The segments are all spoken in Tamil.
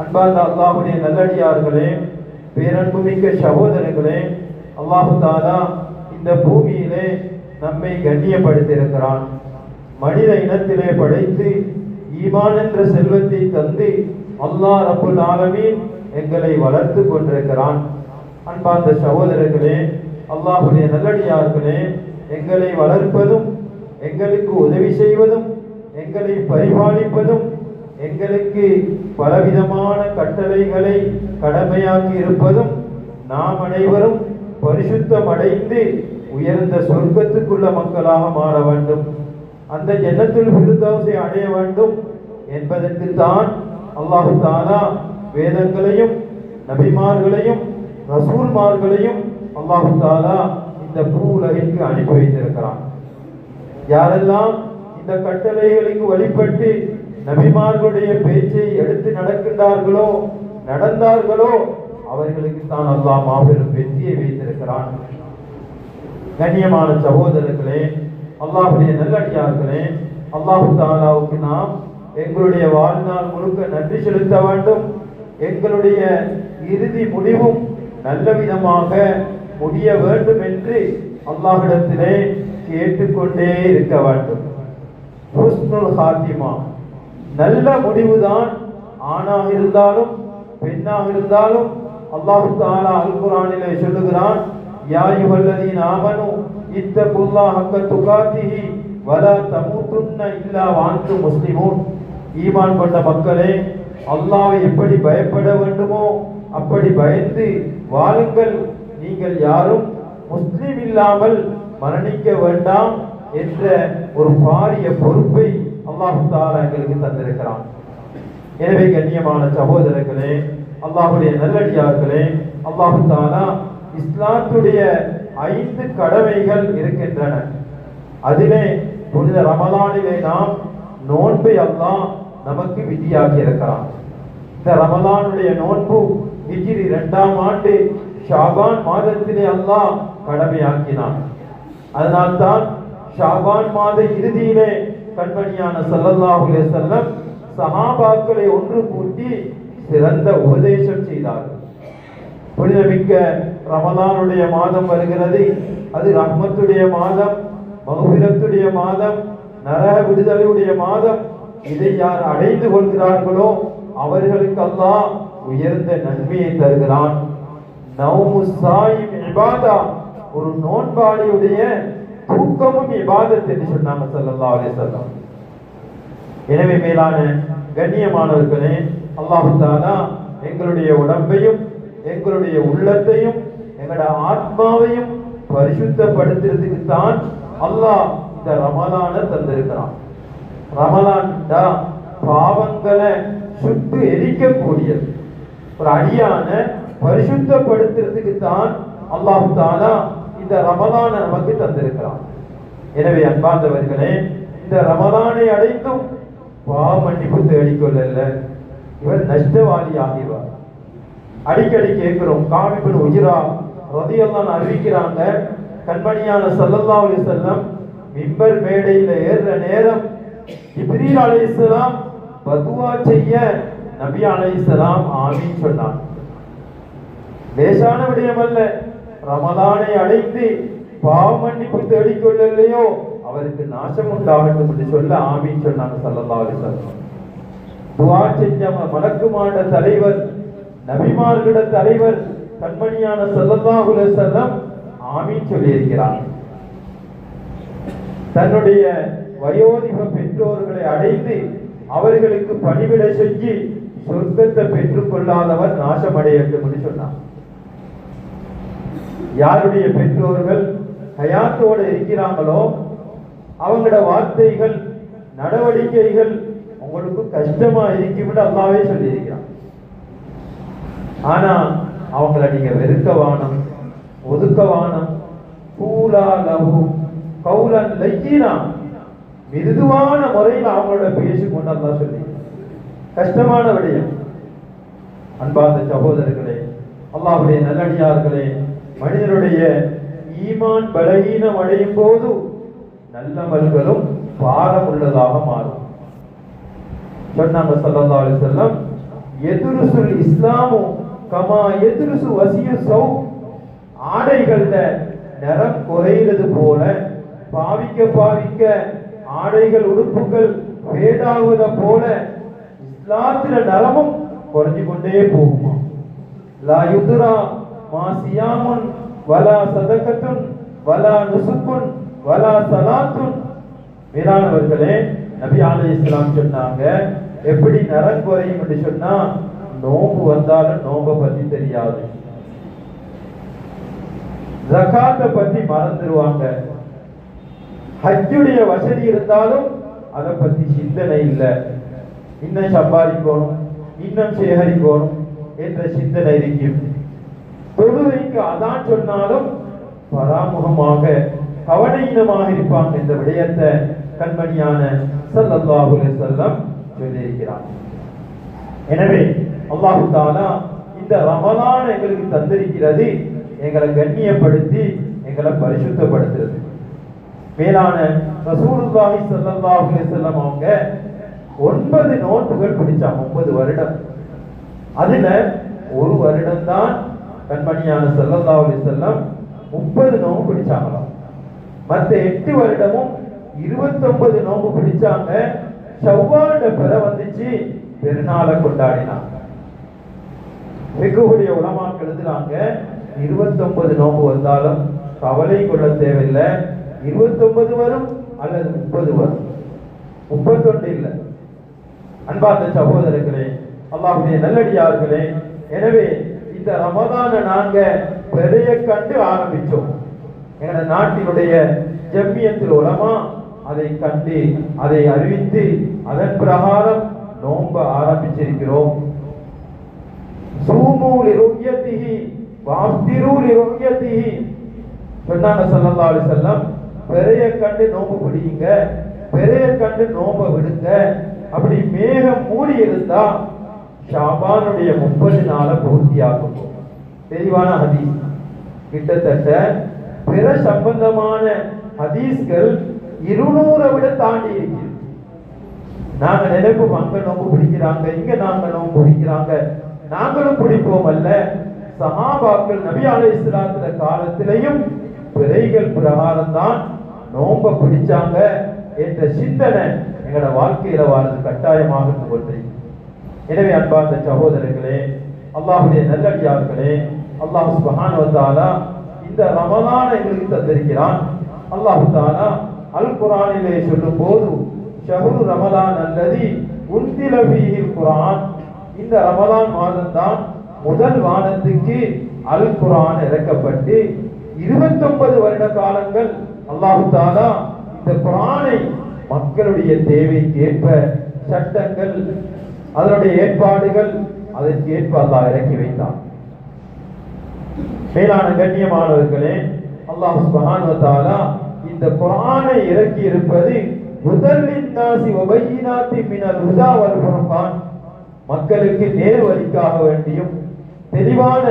அன்பார்ந்த அல்லாஹ்வுடைய நல்லடியார்களே, பேரன்புமிக்க சகோதரர்களே, அல்லாஹு தாலா இந்த பூமியிலே நம்மை கண்ணியப்படுத்தியிருக்கிறான். மனித இனத்திலே படைத்து ஈமான் என்ற செல்வத்தை தந்து அல்லாஹ் ரப்புல் ஆலமீன் எங்களை வளர்த்து கொண்டிருக்கிறான். அன்பார்ந்த சகோதரர்களே, அல்லாஹ்வுடைய நல்லடியார்களே, எங்களை வளர்ப்பதும் எங்களுக்கு உதவி செய்வதும் எங்களை பரிபாலிப்பதும் எங்களுக்கு பலவிதமான கட்டளைகளை கடமையாக்கி இருப்பதும் நாம் அனைவரும் பரிசுத்தம் அடைந்து உயர்ந்த சொர்க்கத்துக்குள்ள மக்களாக மாற வேண்டும், அந்த ஜன்னத்துல் ஃபிர்தௌஸை அடைய வேண்டும் என்பதற்கு தான் அல்லாஹு தாலா வேதங்களையும் நபிமார்களையும் ரசூல்மார்களையும் அல்லாஹு தாலா இந்த பூ உலகிற்கு அனுப்பி வைத்திருக்கிறான். யாரெல்லாம் இந்த கட்டளைகளுக்கு வழிபட்டு நபிமார்களுடைய பேச்சை எடுத்து நடந்தார்களோ அவர்களுக்கு தான் அல்லாஹ் மாபெரும் வெற்றியை வைத்திருக்கிறான். கண்ணியமான சகோதரர்களே, அல்லாஹ்வுடைய நல்லடியார்களே, அல்லாஹு தாலாவுக்கு நாம் எங்களுடைய வாழ்நாள் முழுக்க நன்றி செலுத்த வேண்டும். எங்களுடைய இறுதி முடிவும் நல்ல விதமாக முடிய வேண்டும் என்று அல்லாஹ்விடத்திலே கேட்டுக்கொண்டே இருக்க வேண்டும். ஹுஸ்னுல் ஹாத்திமா, நல்ல முடிவுதான். ஆணாக இருந்தாலும் பெண்ணாக இருந்தாலும் அல்லாஹ் தஆலா அல் குர்ஆனிலே சொல்லுகிறான், யா அய்யுஹல்லதீன ஆமனூ இத்தகுல்லாஹ ஹக்க துகாத்திஹி வலா தமூதுன்ன இல்லா வஅன்தும் முஸ்லிமூன். ஈமான் கொண்ட மக்களே, அல்லாஹ்வை எப்படி பயப்பட வேண்டுமோ அப்படி பயந்து வாழுங்கள், நீங்கள் யாரும் முஸ்லிம் இல்லாமல் மரணிக்க வேண்டாம் என்ற ஒரு பாரிய பொறுப்பை அல்லாஹ் தஆலா எங்களுக்கு தந்திருக்கிறான். எனவே கண்ணியமான சகோதரர்களே, அல்லாஹ்வுடைய நல்லடியார்களே, அல்லாஹ் தஆலா இஸ்லாத்துடைய 5 கடமைகள் இருக்கின்றன. அதிலே புனித ரமலானிலே நாம் நோன்பை அல்லாஹ் நமக்கு விதியாக்கி இருக்கிறான். இந்த ரமலானுடைய நோன்பு ஹிஜ்ரி 2ஆம் ஆண்டு ஷாபான் மாதத்திலே அல்லாஹ் கடமையாக்கினான். அதனால்தான் ஷாபான் மாத இறுதியிலே கண்மணியான ஸல்லல்லாஹு அலைஹி வஸல்லம் சஹாபாக்களை ஒன்று கூட்டி சிறந்த உபதேசம் செய்தார்கள். புனிதமிக்க ரமலானுடைய மாதம் வருகிறது. அது ரஹ்மத்துடைய மாதம், மக்ஃபிரத்துடைய மாதம், நரக விடுதலையுடைய மாதம். இதை யார் அடைந்து கொள்கிறார்களோ அவர்களுக்கு அல்லாஹ் உயர்ந்த நன்மையை தருகிறான். நௌமு ஸாயிம் இபாதா, ஒரு நோன்பாளியுடைய தூக்கமும் இபாதத் என்று சொன்னாங்க ஸல்லல்லாஹு அலைஹி வஸல்லம். எனவே மேலான கண்ணியமானவர்களே, அல்லாஹ் தஆலா எங்களுடைய உடம்பையும் எங்களுடைய உள்ளத்தையும் எங்களுடைய ஆத்மாவையும் பரிசுத்தப்படுத்துறதுக்கு தான் அல்லாஹ் இந்த ரமலானை தந்திருக்கிறான். ரமலான் பாவங்களை சுட்டு எரிக்கக்கூடியது. ஒரு அடியான பரிசுத்தப்படுத்துறதுக்கு தான் அல்லாஹ் தஆலா இந்த ரமலானை நமக்கு தந்திருக்கிறான். எனவே அன்பார்ந்தவர்களே, இந்த ரமலானை அடைந்தும் பாவ மன்னிப்பு தேடிக்கொள்ளல, இவர் நஷ்டவாளி ஆகிவார். அடிக்கடி கேட்கிறோம். காப் இப்னு உஜ்ரா ரலியல்லாஹு அன்ஹு அறிவிக்கிறாங்க, கண்மணியான ஸல்லல்லாஹு அலைஹி வஸல்லம் மிம்பர் மேடையில ஏறுற நேரம் ஜிப்ரீல் அலைஹிஸ்ஸலாம் பதுவா செய்ய நபி அலைஹிஸ்ஸலாம் ஆமீன் சொன்னார். லேசான விடயம் அல்ல. ரமலானை அடைந்து பாவ மன்னிப்பு தேடிக்கொள்ளலையோ அவருக்கு நாசம் உண்டாகட்டும் என்று சொல்ல ஆமீன் சொன்னாங்க ஸல்லல்லாஹு அலைஹி வஸல்லம். துஆ செஞ்ச மலக்குமாட தலைவர், நபிமார்களிட தலைவர் கண்மணியான ஸல்லல்லாஹு அலைஹி வஸல்லம் ஆமீன் சொல்லி இருக்கிறார். தன்னுடைய வயோதிக பெற்றோர்களை அடைந்து அவர்களுக்கு பணிவிடை செஞ்சு சொர்க்கத்தை பெற்றுக் கொள்ளாதவர் நாசமடையட்டும் என்று சொன்னார். யாருடைய பெற்றோர்கள் ஹயாத்தோடு இருக்கிறாங்களோ அவங்களோட வார்த்தைகள் நடவடிக்கைகள் உங்களுக்கு கஷ்டமா இருக்கும்னு அல்லாஹ்வே சொல்லி இருக்கிறான். ஆனா அவங்கள நீங்க வெறுக்கவானம், ஒதுக்கவானம். கூலா லஹு கௌலன் லய்யினா, மிருதுவான முறையில் அவங்களோட பேசிக்கொண்டு அல்லாஹ் சொல்லி. கஷ்டமான விடயம். அன்பார்ந்த சகோதரர்களே, அல்லாஹ்வுடைய நல்லடியார்களே, மனிதனுடைய ஈமான் பலகீனம் அடையும் போது நல்லமல்களும் பாரம் உள்ளதாக மாறும். சொன்னாங்க ஸல்லல்லாஹு அலைஹி வஸல்லம், எதுருசுல் இஸ்லாமு கமா எதுருசு வசிய சௌ, ஆடைகள்ல நிறம் குறைகிறது போல பாவிக்க பாவிக்க ஆடைகள் உடுப்புகள் வேடாவத போல இஸ்லாத்தில நரமும் குறைஞ்சு கொண்டே போகுமா. லா யுத்ரா மா சியாமுன் வலா சதகத்துன் வலா நுசுக்குன் வலா சலாத்துன். மேலானவர்களே, நபி அலைஹிஸ்ஸலாம் சொன்னாங்க, எப்படி நரம் குறையும் என்று சொன்னா, நோம்பு வந்தாலும் நோம்பை பத்தி தெரியாது, ஜகாத்தை பத்தி மறந்துடுவாங்க, ஹஜ்ஜுடைய வசதி இருந்தாலும் அதை பத்தி சிந்தனை இல்லை, இன்னும் சம்பாதிக்கணும் இன்னும் சேகரிக்கணும் என்ற சிந்தனை இருக்கும். தொழுகைக்கு அதான் சொன்னாலும் பராமுகமாக கவனீனமாக இருப்பாங்க. இந்த விடயத்தை கண்மணியான ஸல்லல்லாஹு அலைஹி வஸல்லம் சொல்லியிருக்கிறார். எனவே அல்லாஹ் தஆலா இந்த ரமலான் எங்களுக்கு தந்திருக்கிறது, எங்களை கண்ணியப்படுத்தி எங்களை பரிசுத்தப்படுத்துறது. மேலான ரசூலுல்லாஹி ஸல்லல்லாஹு அலைஹி வஸல்லம் அவங்க 9 நோன்புகள் பிடிச்சாங்க, 9 வருடம். அதுல ஒரு வருடம் தான் கண்மணியான ஸல்லல்லாஹு அலைஹி வஸல்லம் 30 நோன்பு பிடிச்சாங்களாம். மற்ற 8 வருடமும் 29 நோன்பு பிடிச்சாங்க. ஷவ்வால் பிற வந்துச்சு, பெருநாளை கொண்டாடினாங்க. வெகுடைய உலமாக்கள் எழுதுறாங்க, 29 நோன்பு வந்தாலும் கவலை கொள்ள தேவையில்லை, 29 வரும் அல்லது 30 வரும், 31 இல்லை. அன்பார்ந்த சகோதரர்களே, அல்லாஹ்வுடைய நல்லடியார்களே, எனவே இந்த ரமதானை நாங்க பெரிய கண்டு ஆரம்பிச்சோம். எங்களோட நாட்டினுடைய ஜம்மியத்துல் உலமா அதை கண்டு அதை அறிவித்து அதன் பிரகாரம் நோன்ப ஆரம்பிச்சிருக்கிறோம். சூமு லிருய்யதிஹி வஅஃதிரு லிருய்யதிஹி சொன்னாங்க ஸல்லல்லாஹு அலைஹி வஸல்லம், பெரிய கண்டு நோன்பு பிடிங்க, பெரிய கண்டு நோன்பை விடுங்க. அப்படி மேகம் மூடி இருந்தா ஷாபானுடைய 30 நாளை பூர்த்தியாகும். தெளிவான ஹதீஸ். கிட்டத்தட்ட பிற சம்பந்தமான ஹதீஸ்கள் 200 விட தாண்டி இருக்கு. நாங்க நினைப்போம் அங்க நோம்பு பிடிக்கிறாங்க, இங்க நாங்க நோம்பு பிடிக்கிறாங்க, நாங்களும் பிடிப்போம் அல்ல. சஹாபாக்கள் நபி அலைஹிஸ்ஸலாத்துல காலத்திலையும் பிறைகள் பிரகாரம் தான் நோம்ப பிடிச்சாங்க என்ற சிந்தனை எங்களோட வாழ்க்கையில வாழ்றது கட்டாயமாக கொண்டு. எனவே அன்பார்ந்த சகோதரர்களே, அல்லாஹ்வுடைய நல்லடியார்களே, அல்லாஹ் சுப்ஹானஹு வ தஆலா இந்த ரமலானை எங்களுக்கு தந்திருக்கிறான். அல்லாஹ் தஆலா அல் குர்ஆனிலே சொல்லும் போது ஷஹ்ரு ரமலான் அல்லதி உன்சில ஃபீஹில் குர்ஆன், இந்த ரமலான் மாதம் தான் முதல் வானத்துக்கு அல் குர்ஆன் இறக்கப்பட்டு 29 வருட காலங்கள் அல்லாஹ் தஆலா இந்த குர்ஆனை மக்களுடைய தேவைக்கேற்ப சட்டங்கள் அதனுடைய ஏற்பாடுகள் அதற்கு ஏற்ப அல்லாஹ் இறக்கி வைத்தான். மேலான கண்ணியமானவர்களே, அல்லாஹ் சுப்ஹானஹு வ தஆலா இந்த குர்ஆனை இறக்கி இருப்பது ஹுதல்லின் நாஸி வ பையினாத்தி மினல் ஹுதா வல் ஃபுர்கான், மக்களுக்கு நேர்வழிக்காக வேண்டியும் தெளிவான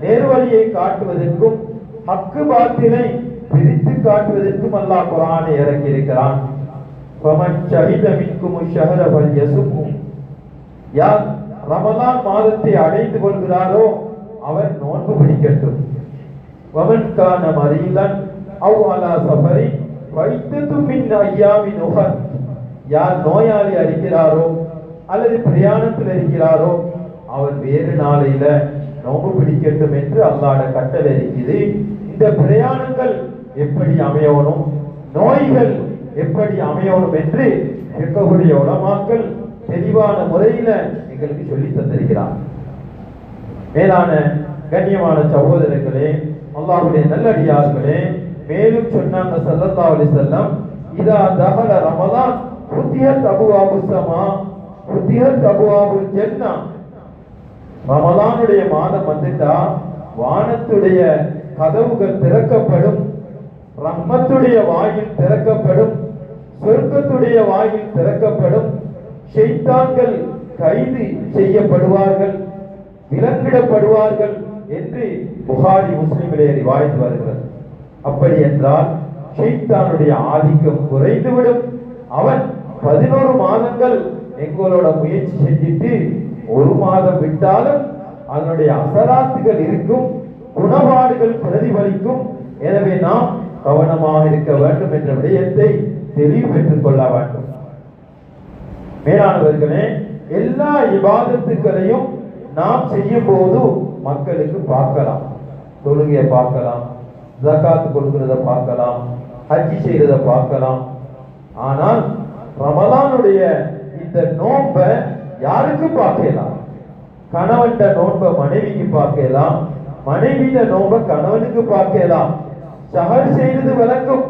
நேர்வழியை காட்டுவதற்கும் ஹக்கு பாத்திலை பிரித்து காட்டுவதற்கும் அல்லாஹ் குர்ஆனை இறக்கி இருக்கிறான். ஃபமன் ஷஹித மின்கும் ஷஹர ஃபல்யஸும், யார் ரமலான் மாதத்தை அடைந்து கொள்கிறாரோ அவர் நோன்பு பிடிக்கட்டும். வமன் கான மரீதன் அவ் அலா சஃபரி ஃபைத்தத்து மின் அய்யாமின் உஹர், யார் நோயாளி இருக்கிறாரோ அல்லது பிரயாணத்தில் இருக்கிறாரோ அவர் வேறு நாளையில நோன்பு பிடிக்கட்டும் என்று அல்லாஹ்வுடைய கட்டளை இருக்குது. இந்த பிரயாணங்கள் எப்படி அமையணும், நோய்கள் எப்படி அமையணும் என்று இருக்கக்கூடிய உலமாக்கள் தெளிவான முறையில எங்களுக்கு சொல்லி தந்திருக்கிறார். மேலான கண்ணியமான சகோதரர்களே, அல்லாஹ்வுடைய நல்லடியார்களே, மேலும் சொன்னாங்க ஸல்லல்லாஹு அலைஹி வஸல்லம், இதா தஹல ரமலான் ஃபுத்திஹத் அபுவாபுஸ் ஸமா ஃபுத்திஹத் அபுவாபுல் ஜன்னah, ரமலானுடைய மாதம் வந்துட்டா வானத்துடைய கதவுகள் திறக்கப்படும், ரஹ்மத்துடைய வாயில் திறக்கப்படும், சொர்க்கத்துடைய வாயில் திறக்கப்படும், ஷைத்தான்கள் கைது செய்யப்படுவார்கள், விலங்கிடப்படுவார்கள் என்று புகாரி முஸ்லிமிலே ரிவாயத் வருகிறது. அப்படி என்றால் ஷைத்தானுடைய ஆதிக்கம் குறைந்துவிடும். அவன் 11 மாதங்கள் எங்களோட முயற்சி செஞ்சுட்டு ஒரு மாதம் விட்டாலும் அதனுடைய அசராத்துகள் இருக்கும், குணபாடுகள் பிரதிபலிக்கும். எனவே நாம் கவனமாக இருக்க வேண்டும் என்ற விடயத்தை தெளிவு பெற்றுக் கொள்ள வேண்டும். மேலானவர்களே, எல்லா இபாதத்துக்களையும் நாம் செய்யும் போது மக்களுக்கு பார்க்கலாம், தொழுகையை பார்க்கலாம், ஜகாத் கொடுக்கிறத பார்க்கலாம், ஹஜ்ஜி செய்யறத பார்க்கலாம். ஆனால் ரமலானுடைய இந்த நோன்பை யாருக்கு பார்க்கலாம்? கணவன் நோன்பை மனைவிக்கு பார்க்கலாம், மனைவியில நோன்பை கணவனுக்கு பார்க்கலாம். சஹர் செய்வது விளக்கும்,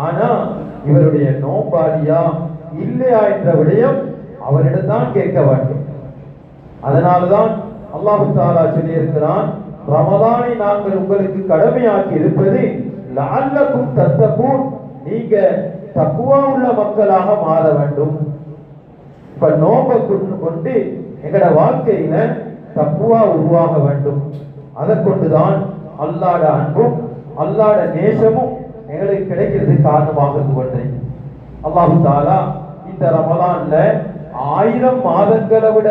ஆனா இவருடைய நோம்பாளியா இல்லையா என்ற விடயம் அவரிடம்தான் கேட்க வேண்டும். அதனால்தான் அல்லாஹ் தஆலா சொல்லி இருக்கிறான், ரமலானை நாங்கள் உங்களுக்கு கடமையாக்கி இருப்பது லஅல்லக்கும் தத்தகூன், நீங்க தக்வா உள்ள மக்களாக மாற வேண்டும். இப்ப நோன்பை கொண்டு எங்கட வாழ்க்கையில தக்வா உருவாக வேண்டும். அதை கொண்டுதான் அல்லாஹ்ட அன்பும் அல்லாஹ்ட நேசமும் எங்களுக்கு கிடைக்கிறது காரணமாக இருந்து கொண்டேன். அல்லாஹ் தஆலா இந்த ரமலான்ல 1000 மாதங்களை விட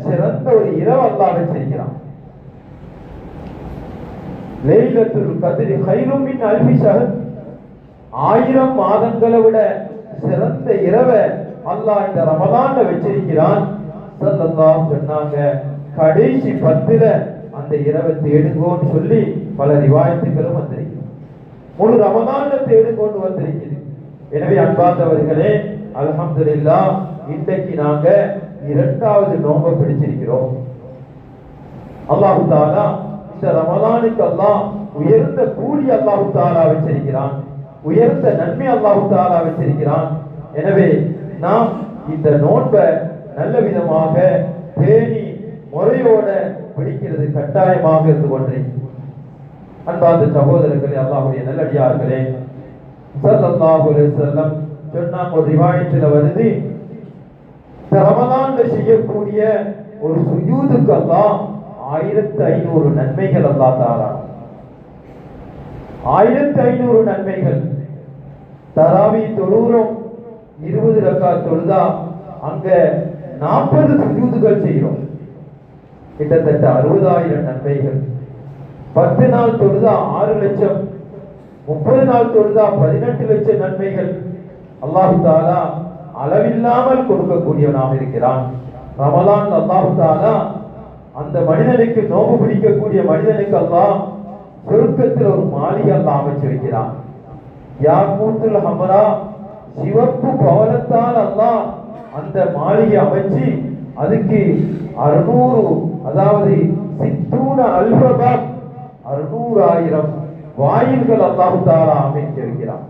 சிறந்த ஒரு இரவு அல்லாஹ் வச்சிருக்கிறான். லைலத்துல் கத்ரி கைரும் மின் அல்ஃபி ஷஹர், 1000 மாதங்களை விட சிறந்த இரவை அல்லாஹ் இந்த ரமலான்ல வச்சிருக்கிறான். ஸல்லல்லாஹு சொன்னாங்க, கடைசி 10ல அந்த இரவை தேடுங்கோன்னு சொல்லி பல ரிவாயத்துகளும் வந்திருக்கு. முழு ரமலான்ல தேடுங்கோன்னு வந்திருக்குது. எனவே அன்பார்ந்தவர்களே, அல்ஹம்துலில்லாஹ் இன்றைக்கு நாங்க 2வது நோன்பை பிடிச்சிருக்கிறோம். அல்லாஹ் தஆலா இந்த ரமலானுக்கு அல்லாஹ் உயர்ந்த கூலி அல்லாஹ் தஆலா வச்சிருக்கிறான், உயர்ந்த நன்மை அல்லாஹ் தஆலா வச்சிருக்கிறான். எனவே நாம் இந்த நோன்பை நல்ல விதமாக பேணி முறையோட பிடிக்கிறது கட்டாயமாக இருந்து கொண்டிருக்கிறது. அன்பார்ந்த சகோதரர்களே, அல்லாஹ்வுடைய நல்லடியார்களே, ஸல்லல்லாஹு அலைஹி வஸல்லம் சொன்னாங்க, ஒரு ரிவாயத்துல வருது, ரமலான்ல செய்யக்கூடிய ஒரு சுஜூதுக்கு அல்லாஹ் 1500 நன்மைகள் அல்லாஹ் தஆலா, 1500 நன்மைகள். தராவி தொழுகிறோம், 20 ரக்காத் தொழுதா அங்க 40 சுஜூதுகள் செய்கிறோம், கிட்டத்தட்ட 60,000 நன்மைகள். 10 நாள் தொழுதா 6 லட்சம், 30 நாள் தொழுதா 18 லட்சம் நன்மைகள். அல்லாஹ் தஆலா அளவில்லாமல் கொடுக்கக்கூடியவனாக இருக்கிறான். ரமலான் அல்லாஹ் தஆலா அந்த மனிதனுக்கு நோன்பு பிடிக்கக்கூடிய மனிதனுக்கு அல்லாஹ் சொர்க்கத்தில் ஒரு மாளிகை அல்லாஹ் அமைச்சு வைக்கிறான். யாக்கூத்துல் ஹம்ரா, சிவப்பு பவளத்தால் அல்லாஹ் அந்த மாளிகை அமைச்சு அதுக்கு 600, அதாவது 600,000 வாயில்கள் அல்லாஹ் தஆலா அமைச்சிருக்கிறான்.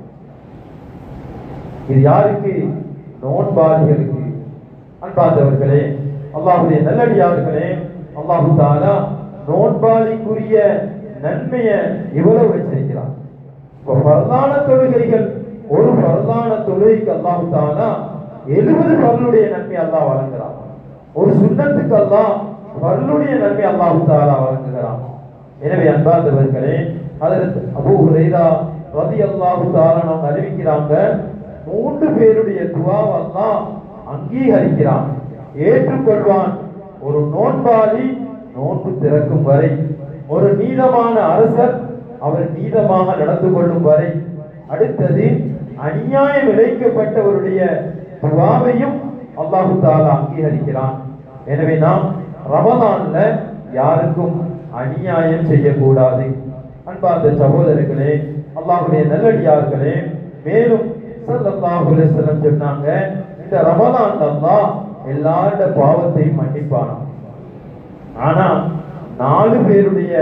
இது யாருக்கு? நோன்பாளிகளுக்கு. அன்பார்ந்தவர்களே, அல்லாஹ்வுடைய நல்லடியார்களே, அல்லாஹ் தஆலா நோன்பாளிக்குரிய நன்மையை இவ்வளவு வச்சிருக்கிறான். இப்போ ஃபர்லான தொழுகைகள், ஒரு ஃபர்லான தொழுகைக்கு அல்லாஹ் தஆலா 70 ஃபர்லுடைய நன்மை அல்லாஹ் வழங்குகிறான். ஒரு சுன்னத்துக்கு அல்லாஹ் ஃபர்லுடைய நன்மை அல்லாஹ் தஆலா வழங்குகிறான். எனவே அன்பார்ந்தவர்களே, ஹஜ்ரத் அபூ ஹுரைரா ரலியல்லாஹு தஆலா அவங்க அறிவிக்கிறாங்க, 3 பேருடைய துஆவை அல்லாஹ் அங்கீகரிக்கிறான், ஏற்றுக்கொள்வான். ஒரு நோன்பாளி நோன்பு திறக்கும் வரை, ஒரு நீதமான அரசர் அவர் நீதமாக நடந்து கொள்ளும் வரை, அடுத்தது அநியாயம் இழைக்கப்பட்டவருடைய துஆவையும் அல்லாஹ் தஆலா அங்கீகரிக்கிறான். எனவே நாம் ரமலான்ல யாருக்கும் அநியாயம் செய்யக்கூடாது. அன்பார்ந்த சகோதரர்களே, அல்லாஹ்வுடைய நல்லடியார்களே, மேலும் ஸல்லல்லாஹு அலைஹி வஸல்லம் சொன்னாங்க, இந்த ரமலான் அல்லாஹ் எல்லாரோட பாவத்தையும் மன்னிப்பானாம். ஆனா 4 பேருடைய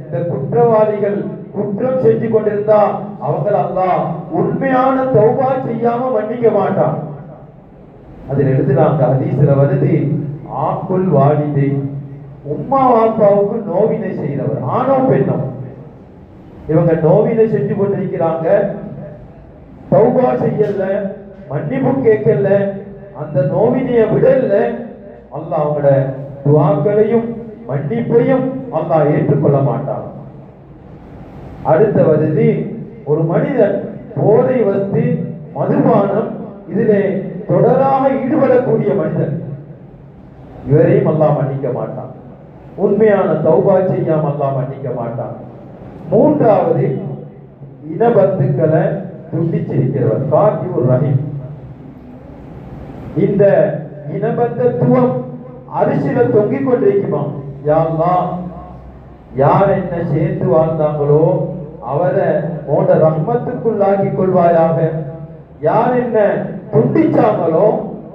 இந்த குற்றவாளிகள் குற்றம் செஞ்சு கொண்டிருந்தா அவங்க அல்லாஹ் உண்மையான தௌபா செய்யாம மன்னிக்க மாட்டான். அதில் எழுதுறாங்க, ஹதீஸ்ல வருது, ஆக்குல் வாலிதை, உம்மா வாப்பாவுக்கு நோவினை செய்தவர், ஆணோ பெண்ணோ, இவங்க நோவினை செஞ்சு கொண்டிருக்கிறாங்க, தௌபா செய்யல, மன்னிப்பு கேட்கல, அந்த நோவினைய விடல, அல்லாஹ் அவங்களோட துஆக்களையும் மன்னிப்பையும் அல்லாஹ் ஏற்றுக்கொள்ள மாட்டான். அடுத்த வருது, ஒரு மனிதன் போதை வஸ்து, மதுபானம் இதிலே தொடராக ஈடுபடக்கூடிய மனிதன், இவரையும் அல்லாஹ் மன்னிக்க மாட்டான். உண்மையான தௌபா செய்யாம அல்லாஹ் மன்னிக்க மாட்டான். மூன்றாவது, இனபந்துக்களை துண்டிச்சிருக்கிறவர் காத்தியுர் ரஹீம். இந்த இனபந்தத்துவம் அரிசில தொங்கிக் கொண்டிருக்குமா? யா அல்லாஹ், யார் என்ன சேர்த்து வாழ்ந்தாங்களோ அவரை உன்னோட ரஹ்மத்துக்குள்ளாக்கி கொள்வாயாக. யார் என்ன துண்டிச்சாங்களோ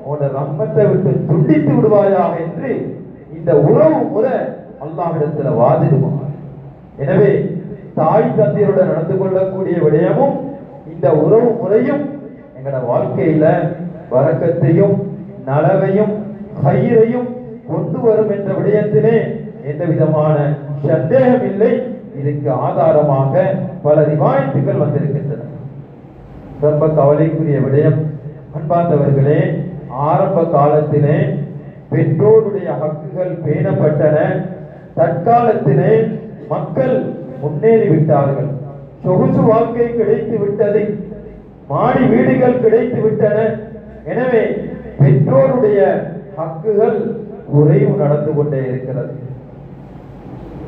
உன்னோட ரஹ்மத்தை விட்டு துண்டித்து விடுவாயாக என்று இந்த உறவு முறை அல்லாஹ்விடத்துல வாதிடுவோம். எனவே தாய் தந்தையருடன் நடந்து கொள்ளக்கூடிய விடயமும் இந்த உறவு முறையும் எங்களோட வாழ்க்கையில வரக்கத்தையும் நலவையும் கயிறையும் கொண்டு வரும் என்ற விடயத்திலே எந்த விதமான சந்தேகம் இல்லை. இதுக்கு ஆதாரமாக பல ரிவாயத்துகள் வந்திருக்கின்றன. ரொம்ப கவலைக்குரிய விடயம் அன்பார்ந்தவர்களே, ஆரம்ப காலத்திலே பெற்றோருடைய ஹக்குகள் பேணப்பட்டன. தற்காலத்திலே மக்கள் முன்னேறிவிட்டார்கள். சொகுசு வாழ்க்கை கிடைத்து விட்டது, மாடி வீடுகள் கிடைத்து விட்டன. எனவே பெற்றோருடைய ஹக்குகள் குறைவு நடந்து கொண்டே இருக்கிறது.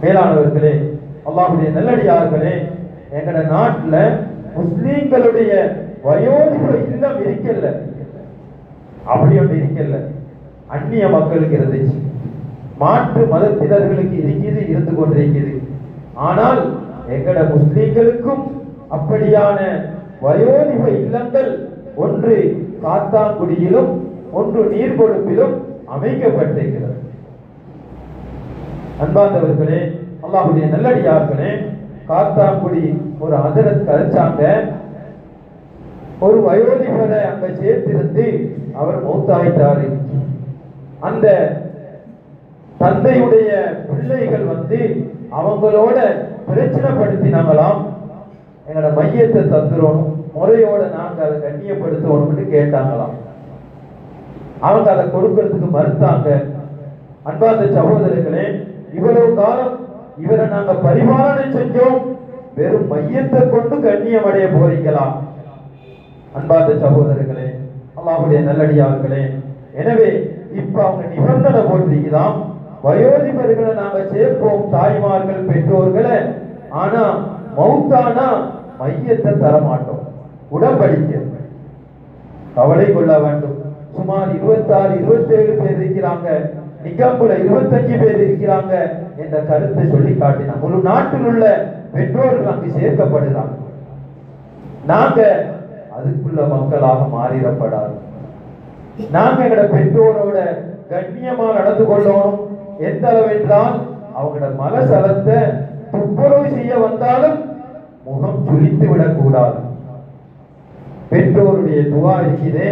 மேலானவர்களே, அல்லாஹ்வுடைய நல்லடியார்களே, எங்கட நாட்டுல முஸ்லீம்களுடைய வயோதிக இல்லம் இருக்கல, அப்படி ஒன்று இருக்கல. அந்நிய மக்களுக்கு இருந்துச்சு, மாற்று மதத்தினர்களுக்கு இருக்குது, இருந்து கொண்டிருக்கிறது. ஆனால் எங்கட முஸ்லீம்களுக்கும் அப்படியான வயோதிக இல்லங்கள் ஒன்று காத்தாங்குடியிலும் ஒன்று நீர்கொழும்பிலும் அமைக்கப்பட்டிருக்கிறது. அன்பார்ந்தவர்களே, அல்லாஹ்வுடைய நல்லடியார்களே, காத்தாங்குடி ஒரு ஹஜரத் கரைச்சாங்க. ஒரு வயோதிபரை அங்க சேர்த்திருந்து அவர் மௌத்தாயிட்டாரு. அந்த தந்தையுடைய பிள்ளைகள் வந்து அவங்களோட பிரச்சனைப்படுத்தினாங்களாம். எங்களோட மையத்தை தந்துடணும், முறையோட நாங்க அதை கண்ணியப்படுத்தணும்னு கேட்டாங்களாம். அவங்க அதை கொடுக்கறதுக்கு மறுத்தாங்க. அன்பார்ந்த சகோதரர்களே, இவ்வளவு காலம் இவரை நாங்க பரிபாலனை செஞ்சோம், வெறும் மையத்தை கொண்டு கண்ணியம் அடைய போறீங்களா? அன்பார்ந்த சகோதரர்களே, அல்லாஹ்வுடைய நல்லடியார்களே, எனவே இப்ப அவங்க நிபந்தனை போட்டிருக்கலாம், வயோதிபர்களை நாங்க சேர்ப்போம், தாய்மார்கள் பெற்றோர்களை, ஆனா மௌத்தானா மையத்தை தரமாட்டோம். உடன்படிக்கை. கவலை கொள்ள வேண்டும். சுமார் 26 27 பேர் இருக்கிறாங்க, நிகம்புல 25 பேர் இருக்கிறாங்க என்ற கருத்தை சொல்லி காட்டினாங்க. முழு நாட்டில் உள்ள பெற்றோர்கள் அங்கு சேர்க்கப்படுகிறாங்க. நாங்க அதுக்குள்ள மக்களாக மாறிடப்படாது. நாங்க எங்களோட பெற்றோரோட கண்ணியமா நடந்து கொள்ளணும். எந்த அளவு என்றால் அவங்களோட மனசலத்தை துப்புரவு செய்ய வந்தாலும் முகம் சுழித்து விடக்கூடாது. பெற்றோருடைய துவா இருக்கிறதே,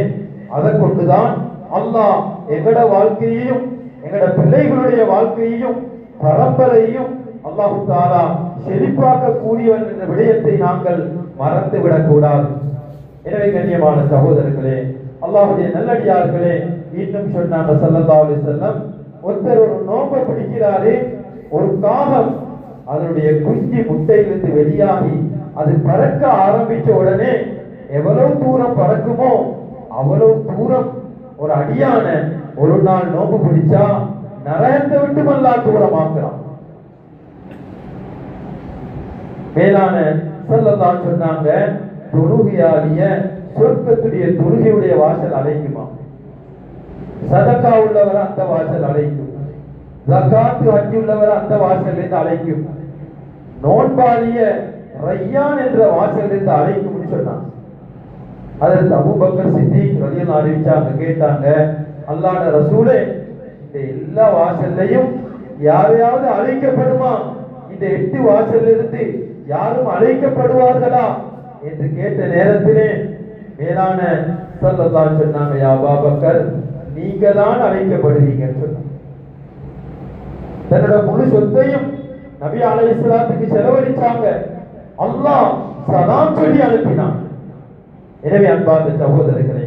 அதை கொண்டுதான் அல்லாஹ் எங்கட வாழ்க்கையையும் எங்கட பிள்ளைகளுடைய வாழ்க்கையையும் பரம்பரையையும் அல்லாஹ் தஆலா செழிப்பாக்க கூடியவன் என்ற விடயத்தை நாங்கள் மறந்து விடக்கூடாது. எனவே கண்ணியமான சகோதரர்களே, அல்லாஹ்வுடைய நல்லடியார்களே, இன்னும் சொன்னாங்க ஸல்லல்லாஹு அலைஹி வஸல்லம், ஒருத்தர் ஒரு நோன்பை பிடிக்கிறாரு, ஒரு காகம் அதனுடைய குஞ்சு முட்டையிலிருந்து வெளியாகி அது பறக்க ஆரம்பிச்ச உடனே எவ்வளவு தூரம் பறக்குமோ அவ்வளவு தூரம் ஒரு அடியான ஒரு நாள் நோம்பு பிடிச்சா நரகத்தை விட்டு அல்லாஹ் தூரமாக்குறான். மேலான ஸல்லல்லாஹு சொன்னாங்க, தொழுகையாளிய சொர்க்கத்துடைய தொழுகையுடைய வாசல் அழைக்குமா, சதகா உள்ளவர் அந்த வாசல் அழைக்கும், ஜகாத் ஹஜ் உள்ளவர் அந்த வாசல் இருந்து அழைக்கும், நோன்பாளிய ரையான் என்ற வாசல் இருந்து அழைக்கும்னு சொன்னாங்க. அதற்கு அபூபக்கர் சித்திக் ரலியல்லாஹு அன்ஹு அறிவிச்சாங்க. கேட்டாங்க, அல்லாஹ்வுடைய ரசூலே, இந்த எல்லா வாசல்லையும் யாரையாவது அழைக்கப்படுமா? இந்த 8 வாசல்ல இருந்து யாரும் அழைக்கப்படுவார்களா என்று கேட்ட நேரத்திலே மேலான ஸல்லல்லாஹு சொன்னாங்க, யா அபூபக்கர், நீங்க தான் அழைக்கப்படுவீங்கன்னு சொன்னாங்க. தன்னோட முழு சொத்தையும் நபி அலைஹிஸ்ஸலாத்துக்கு செலவழிச்சாங்க. அல்லாஹ் சலாம் சொல்லி அனுப்பினான். எனவே அன்பார்ந்த சகோதரர்களே,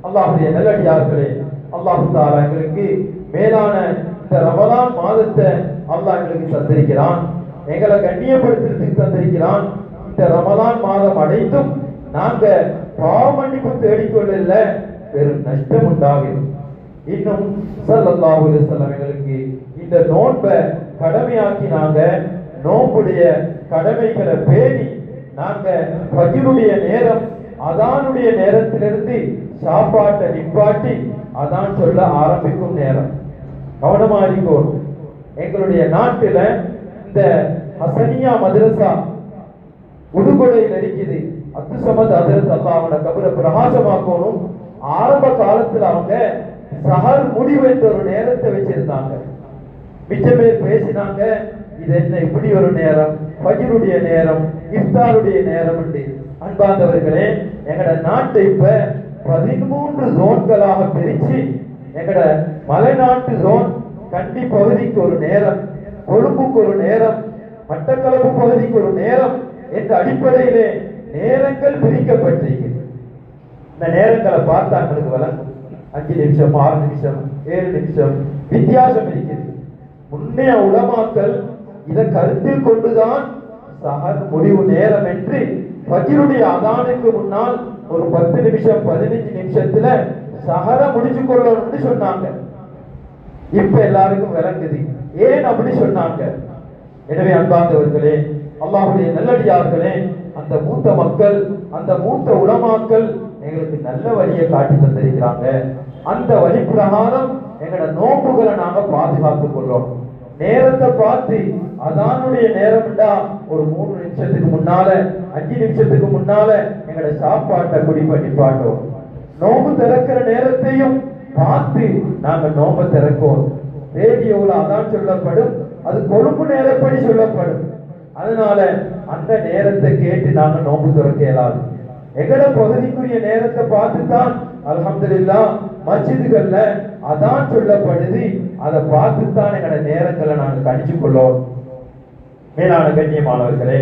அல்லாஹ்வுடைய நல்லடியார்களே, அல்லாஹ் தஆலா எங்களுக்கு மேலான இந்த ரமலான் மாதத்தை அல்லாஹ் எங்களுக்கு தந்திருக்கிறான், எங்களை கண்ணியப்படுத்துறதுக்கு தந்திருக்கிறான். இந்த ரமலான் மாதம் அடைந்தும் நாங்க பாவ மன்னிப்பு தேடிக்கொள்ள பெரும் நஷ்டம் உண்டாகும். இன்னும் ஸல்லல்லாஹு அலைஹி வஸல்லம் எங்களுக்கு இந்த நோன்பை கடமையாக்கினாங்க. நோன்புடைய கடமைகளை பேணி நாங்க ஃபஜ்ருடைய நேரம் அதானுடைய நேரத்திலிருந்து சாப்பாட்டை நிப்பாட்டி அதான் சொல்ல ஆரம்பிக்கும் நேரம் கவனமா இருக்கணும். எங்களுடைய நாட்டில இந்த ஹசனியா மதரசா உடுகொடையில் இருக்குது. அப்துல் ஹதரத் அல்லாஹ்வோட கபரை பிரகாசமாக்கணும். ஆரம்ப காலத்துல அவங்க சஹர் முடிவு என்ற ஒரு நேரத்தை வச்சிருந்தாங்க. மிச்ச பேர் பேசினாங்க, இது என்ன இப்படி ஒரு நேரம், ஃபஜ்ருடைய நேரம், இஃப்தாருடைய நேரம் என்று. அன்பார்ந்தவர்களே, எங்கட நாட்டை இப்ப 13 ஜோன்களாக பிரிச்சு எங்கட மலைநாட்டு ஜோன் கண்டி பகுதிக்கு ஒரு நேரம், கொழும்புக்கு ஒரு நேரம், மட்டக்களப்பு பகுதிக்கு ஒரு நேரம் என்ற அடிப்படையிலே நேரங்கள் பிரிக்கப்பட்டிருக்கிறது. இந்த நேரங்களை பார்த்தா எங்களுக்கு வழங்கும் 5 நிமிஷம், 6 நிமிஷம், 7 நிமிஷம் வித்தியாசம் இருக்குது. முன்னைய உலமாக்கள் இதை கருத்தில் கொண்டுதான் சஹர் முடிவு நேரம் என்று ஃபஜ்ருடைய அதானுக்கு முன்னால் ஒரு 10 நிமிஷம் 15 நிமிஷத்துல சஹர முடிச்சு கொள்ளணும்னு சொன்னாங்க. இப்ப எல்லாருக்கும் விளங்குது ஏன் அப்படி சொன்னாங்க. எனவே அன்பார்ந்தவர்களே, அல்லாஹ்வுடைய நல்லடியார்களே, அந்த மூத்த மக்கள், அந்த மூத்த உலமாக்கள் எங்களுக்கு நல்ல வழியை காட்டி தந்திருக்கிறாங்க. அந்த வழி பிரகாரம் எங்களோட நோம்புகளை நாங்க பாதுகாத்துக் கொள்றோம். நேரத்தை பார்த்து அதானுடைய நேரம்டா ஒரு 3 நிமிஷத்துக்கு முன்னால 5 நிமிஷத்துக்கு முன்னால எங்களோட சாப்பாட்டை குடிப்ப நிப்பாட்டோம். நோம்பு திறக்கிற நேரத்தையும் பார்த்து நாங்க நோம்பை திறக்கோம். ரேடியோல அதான் சொல்லப்படும், அது கொழும்பு நேரப்படி சொல்லப்படும். அதனால அந்த நேரத்தை கேட்டு நாங்க நோம்பு திறக்க இயலாது. எங்கட பகுதிக்குரிய நேரத்தை பார்த்துதான் அல்ஹம்துலில்லாஹ் மஸ்ஜிதுகள்ல அதான் சொல்லப்படுது. அதை பார்த்துத்தான் எங்கட நேரங்களை நாங்க கணிச்சு கொள்ளோம். மேலான கண்ணியமானவர்களே,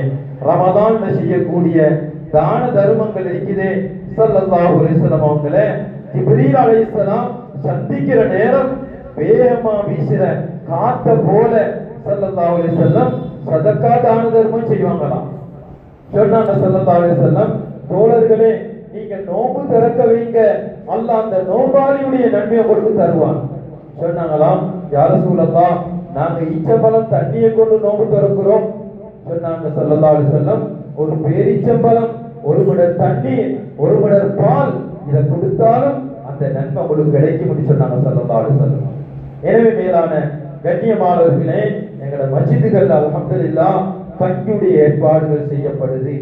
ரமதான் செய்யக்கூடிய தான தர்மங்கள் இருக்குது. ஸல்லல்லாஹு அலைஹி வஸல்லம் அவங்களே ஜிப்ரீல் அலைஹிஸ்ஸலாம் சந்திக்கிற நேரம் வேகமா வீசுற காத்த போல ஸல்லல்லாஹு அலைஹி வஸல்லம் சதக்கா தான தர்மம் செய்வாங்களாம். சொன்னாங்க ஸல்லல்லாஹு அலைஹி வஸல்லம், தோழர்களே நீங்க நோம்பு திறக்க வைங்க, அல்லாஹ் அந்த நோம்பாளியுடைய நன்மையை கொடுத்து தருவான். சொன்னாங்களாம், யா ரசூலல்லாஹ் நாங்க ஈச்சம்பழம் தண்ணியை கொண்டு நோம்பு திறக்கிறோம். சொன்னாங்க ஸல்லல்லாஹு அலைஹி வஸல்லம், ஒரு பேரீச்சம்பழம், ஒரு மடர் தண்ணீர், ஒரு மடர் பால் இதை கொடுத்தாலும் அந்த நன்மை உங்களுக்கு கிடைக்கும் சொன்னாங்க ஸல்லல்லாஹு அலைஹி வஸல்லம். எனவே மேலான கண்ணியமானவர்களே, எங்களோட மஸ்ஜிதுகள் அல்ஹம்துலில்லாஹ் பங்கியுடைய ஏற்பாடுகள் செய்யப்படுது,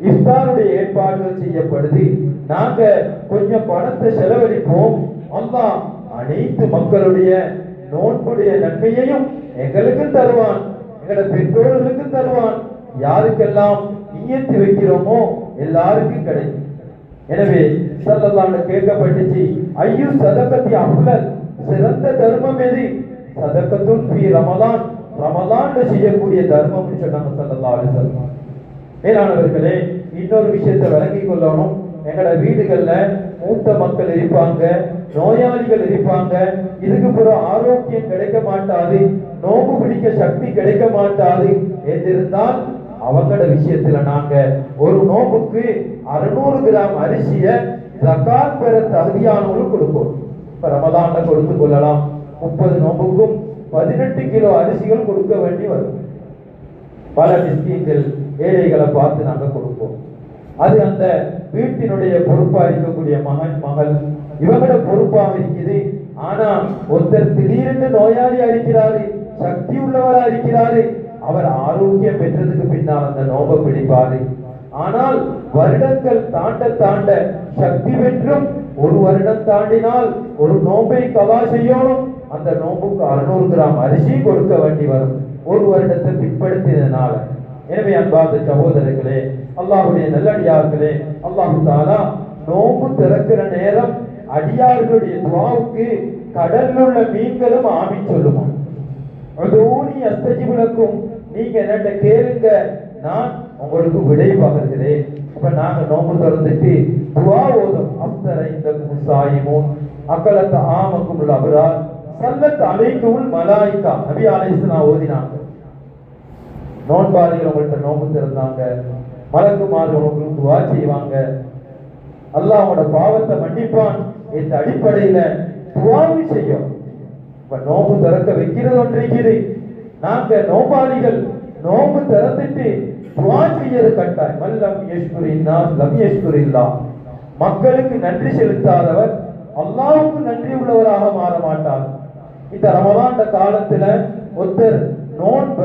இஃப்தாருடைய ஏற்பாடுகள் செய்யப்படுது. நாங்க கொஞ்சம் பணத்தை செலவழிப்போம். அல்லாஹ் அனைத்து மக்களுடைய நோன்புடைய நன்மையையும் எங்களுக்கும் தருவான், எங்களோட பெற்றோர்களுக்கும் தருவான். யாருக்கெல்லாம் நியத்து வைக்கிறோமோ எல்லாருக்கும் கிடைக்கும். எனவே ஸல்லல்லாஹு கேட்கப்பட்டுச்சு, ஐயு சதகத்தி அஃலல், சிறந்த தர்மம் எது? சதகத்துன் ஃபீ ரமலான், ரமலான்ல செய்யக்கூடிய தர்மம் சொன்னாங்க ஸல்லல்லாஹு அலைஹி வஸல்லம். மேலானவர்களே, இன்னொரு விஷயத்தை விளங்கிக் கொள்ளணும். எங்களோட வீடுகள்ல மூத்த மக்கள் இருப்பாங்க, நோயாளிகள் இருப்பாங்க. இதுக்கு பிறகு ஆரோக்கியம் கிடைக்க மாட்டாது, நோம்பு பிடிக்க சக்தி கிடைக்க மாட்டாது என்றிருந்தால் அவங்களோட விஷயத்துல நாங்க ஒரு நோம்புக்கு 600 கிராம் அரிசிய ஜகாத் பெற தகுதியானவங்களுக்கு கொடுப்போம். இப்ப ரமலான்ல கொடுத்து கொள்ளலாம். 30 நோம்புக்கும் 18 கிலோ அரிசிகள் கொடுக்க வேண்டி வரும். பல மிஸ்கீன்கள் ஏழைகளை பார்த்து நாங்க கொடுப்போம். அது அந்த வீட்டினுடைய பொறுப்பா இருக்கக்கூடிய மகன் மகள் இவங்களோட பொறுப்பாக இருக்குது. ஆனா ஒருத்தர் திடீரென்று நோயாளியா இருக்கிறாரு, சக்தி உள்ளவரா இருக்கிறாரு, அவர் ஆரோக்கியம் பெற்றதுக்கு பின்னால் அந்த நோம்பை பிடிப்பாரு. ஆனால் வருடங்கள் தாண்ட தாண்ட சக்தி பெற்றும் ஒரு வருடம் தாண்டினால் ஒரு நோம்பை கவா செய்யணும். அந்த நோம்புக்கு 600 கிராம் அரிசி கொடுக்க வேண்டி வரும், ஒரு வருடத்தை பிற்படுத்தினால. எனவே அன்பார்ந்த சகோதரர்களே, அல்லாஹ்வுடைய நல்லடியார்களே, அல்லாஹ் தஆலா நோம்பு திறக்கிற நேரம் அடியார்களுடைய துஆவுக்கு கடல்ல உள்ள மீன்களும் ஆமீன் சொல்லுமா. அதோனி அஸ்தஜிபுலக்கும், நீங்க என்னட்ட கேளுங்க, நான் உங்களுக்கு விடை பகர்கிறேன். இப்ப நாங்க நோம்பு திறந்துட்டு துஆ ஓதும். அஃதர இந்தக்கும் ஸாயிமூன் அகலத ஆமக்கும் அப்ரார் ஸல்லத் அலைக்கும் மலாயிகா, நபி அலைஹிஸ்ஸலாம் ஓதினாங்க. நோன்பாளிகள் உங்கள்ட்ட நோம்பு திறந்தாங்க, மலக்குமார்கள் உங்களுக்கு துஆ செய்வாங்க, அல்லாஹ்வோட பாவத்தை மன்னிப்பான் என்ற அடிப்படையில துஆவும் செய்யும். இப்ப நோம்பு திறக்க வைக்கிறது ஒன்று இருக்குது. நாங்க நோபாளிகள் நோம்பு திறந்துட்டு துஆ செய்யறது கட்டாயம். மல்லம் யஷ்குரின்னா லம் யஷ்குரில்லா. மக்களுக்கு நன்றி செலுத்தாதவர் அல்லாஹ்வுக்கு நன்றி உள்ளவராக மாற மாட்டார். இந்த ரமலான் காலத்துல ஒருத்தர் நோன்ப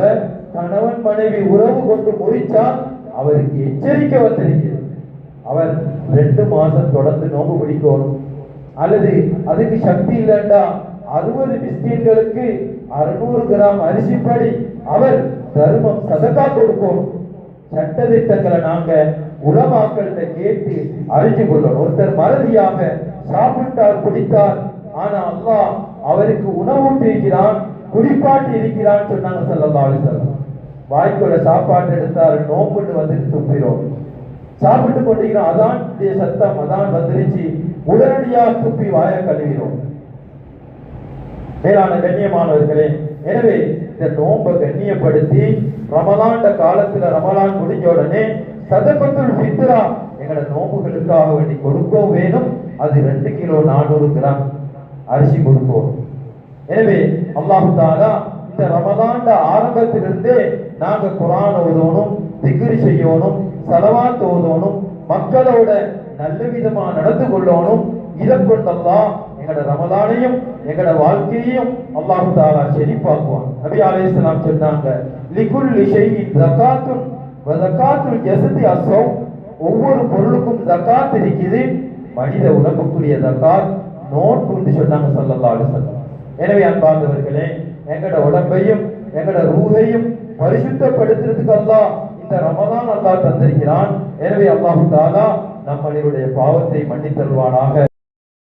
கணவன் மனைவி உறவு கொண்டு முறிச்சால் அவருக்கு எச்சரிக்கை வந்திருக்கிறது. அவர் 2 மாசம் தொடர்ந்து நோன்பு பிடிக்கணும். அல்லது அதுக்கு சக்தி இல்லைண்டா 60 மிஸ்கீன்களுக்கு 600 கிராம் அரிசிப்படி அவர் தர்மம் சதகா கொடுக்கணும். சட்டதிட்டங்களை நாங்க உலமாக்கள்கிட்ட கேட்டு அறிஞ்சு கொள்ளணும். ஒருத்தர் மறதியாக சாப்பிட்டார் குடித்தார், ஆனா அல்லாஹ் அவருக்கு உணவூட்டி இருக்கிறான், குடிப்பாட்டி இருக்கிறான் சொன்னாங்க ஸல்லல்லாஹு அலைஹி வஸல்லம். வாய்க்குள்ள சாப்பாடு எடுத்தாரு, நோம்புன்னு வந்துட்டு துப்பிடும். சாப்பிட்டு கொண்டிருக்கிறோம், அதான் சத்தம், அதான் வந்துருச்சு, உடனடியாக துப்பி வாய கழுவிடும். மேலான கண்ணியமானவர்களே, எனவே இந்த நோன்பை கண்ணியப்படுத்தி ரமலான் காலத்துல ரமலான் முடிஞ்ச உடனே சதகத்துல் ஃபித்ரா எங்களோட நோம்புகளுக்காக வேண்டி கொடுக்கவும் வேணும். அது 2 கிலோ 400 கிராம் அரிசி கொடுப்போம். எனவே அல்லாஹ் தஆலா இந்த ரமலான் ஆரம்பத்திலிருந்தே நாங்க குர்ஆன் ஓதணும், திக்ர் செய்யணும், ஸலவாத் ஓதணும், மக்களோட நல்ல விதமா நடந்து கொள்ளணும். இதை கொண்டு அல்லாஹ் எங்களோட ரமலானையும் எங்களோட வாழ்க்கையையும் அல்லாஹ் தஆலா செழிப்பாக்குவான். நபி அலைஹிஸ்ஸலாம் சொன்னாங்க, லிகுல்லி ஷைஇன் ஸகாத்துன் வ ஸகாத்துல் ஜஸதி அஸ்ஸௌம். ஒவ்வொரு பொருளுக்கும் ஜகாத் இருக்குது. மனித உடம்புக்குரிய ஜகாத் நோன்புன்னு சொன்னாங்க ஸல்லல்லாஹு அலைஹி வஸல்லம். எனவே அன்பார்ந்தவர்களே, எங்களோட உடம்பையும் எங்களோட ரூஹையும் பரிசுத்தப்படுத்துறதுக்கு அல்லாஹ் இந்த ரமலான் அல்லாஹ் தந்திருக்கிறான். எனவே அல்லாஹ் தஆலா நம்மளுடைய பாவத்தை மன்னித்தருள்வானாக.